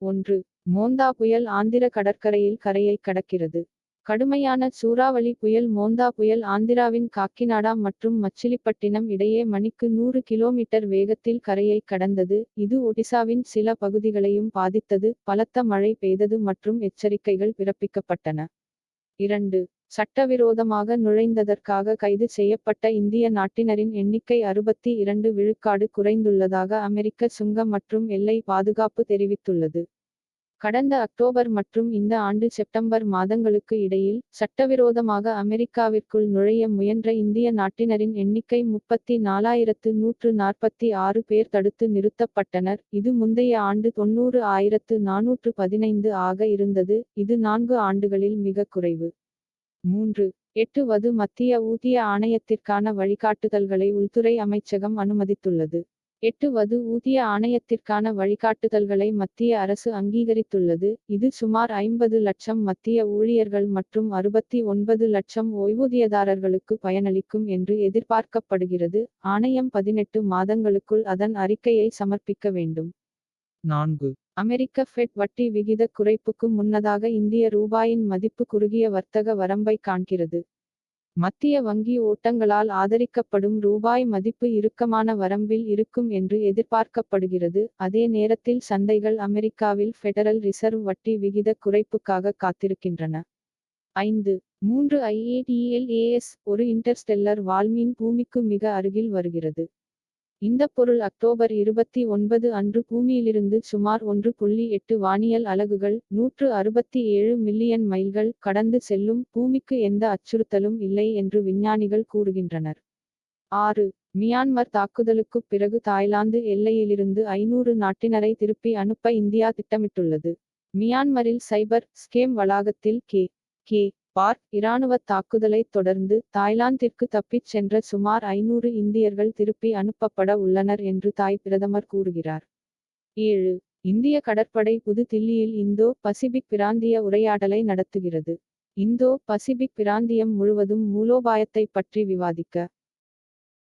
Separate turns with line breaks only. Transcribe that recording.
1. மோந்தா புயல் ஆந்திர கடற்கரையில் கரையை கடக்கிறது. கடுமையான சூறாவளி புயல் மோந்தா புயல் ஆந்திராவின் காக்கிநாடா மற்றும் மச்சிலிப்பட்டினம் இடையே மணிக்கு 100 கிலோமீட்டர் வேகத்தில் கரையை கடந்தது. இது ஒடிசாவின் சில பகுதிகளையும் பாதித்தது. பலத்த மழை பெய்தது மற்றும் எச்சரிக்கைகள் பிறப்பிக்கப்பட்டன. 2. சட்டவிரோதமாக நுழைந்ததற்காக கைது செய்யப்பட்ட இந்திய நாட்டினரின் எண்ணிக்கை 62 விழுக்காடு குறைந்துள்ளதாக அமெரிக்க சுங்க மற்றும் எல்லை பாதுகாப்பு தெரிவித்துள்ளது. கடந்த அக்டோபர் மற்றும் இந்த ஆண்டு செப்டம்பர் மாதங்களுக்கு இடையில் சட்டவிரோதமாக அமெரிக்காவிற்குள் நுழைய முயன்ற இந்திய நாட்டினரின் எண்ணிக்கை 34,146 பேர் தடுத்து நிறுத்தப்பட்டனர். இது முந்தைய ஆண்டு 90,415 ஆக இருந்தது. இது 4 ஆண்டுகளில் மிக குறைவு. 3. 8 வது மத்திய ஊதிய ஆணையத்திற்கான வழிகாட்டுதல்களை உள்துறை அமைச்சகம் அனுமதித்துள்ளது. 8 வது ஊதிய ஆணையத்திற்கான வழிகாட்டுதல்களை மத்திய அரசு அங்கீகரித்துள்ளது. இது சுமார் 50 லட்சம் மத்திய ஊழியர்கள் மற்றும் 69 லட்சம் ஓய்வூதியதாரர்களுக்கு பயனளிக்கும் என்று எதிர்பார்க்கப்படுகிறது. ஆணையம் 18 மாதங்களுக்குள் அதன் அறிக்கையை சமர்ப்பிக்க வேண்டும். 4. அமெரிக்க ஃபெட் வட்டி விகித குறைப்புக்கு முன்னதாக இந்திய ரூபாயின் மதிப்பு குறுகிய வர்த்தக வரம்பை காண்கிறது. மத்திய வங்கி ஓட்டங்களால் ஆதரிக்கப்படும் ரூபாய் மதிப்பு இறுக்கமான வரம்பில் இருக்கும் என்று எதிர்பார்க்கப்படுகிறது. அதே நேரத்தில் சந்தைகள் அமெரிக்காவில் ஃபெடரல் ரிசர்வ் வட்டி விகித குறைப்புக்காக காத்திருக்கின்றன. 5. 3 IATLAS ஒரு இன்டர்ஸ்டெல்லர் வால்மீன் பூமிக்கு மிக அருகில் வருகிறது. இந்த பொருள் அக்டோபர் 29 அன்று பூமியிலிருந்து சுமார் 1.8 வானியல் அலகுகள் 167 மில்லியன் மைல்கள் கடந்து செல்லும். பூமிக்கு எந்த அச்சுறுத்தலும் இல்லை என்று விஞ்ஞானிகள் கூறுகின்றனர். 6. மியான்மர் தாக்குதலுக்குப் பிறகு தாய்லாந்து எல்லையிலிருந்து 500 நாட்டினரை திருப்பி அனுப்ப இந்தியா திட்டமிட்டுள்ளது. மியான்மரில் சைபர் ஸ்கேம் வளாகத்தில் கே. பார்க் இராணுவத் தாக்குதலைத் தொடர்ந்து தாய்லாந்திற்கு தப்பிச் சென்ற சுமார் 500 இந்தியர்கள் திருப்பி அனுப்பப்பட உள்ளனர் என்று தாய் பிரதமர் கூறுகிறார். 7. இந்திய கடற்படை புது தில்லியில் இந்தோ பசிபிக் பிராந்திய உரையாடலை நடத்துகிறது. இந்தோ பசிபிக் பிராந்தியம் முழுவதும் மூலோபாயத்தை பற்றி விவாதிக்க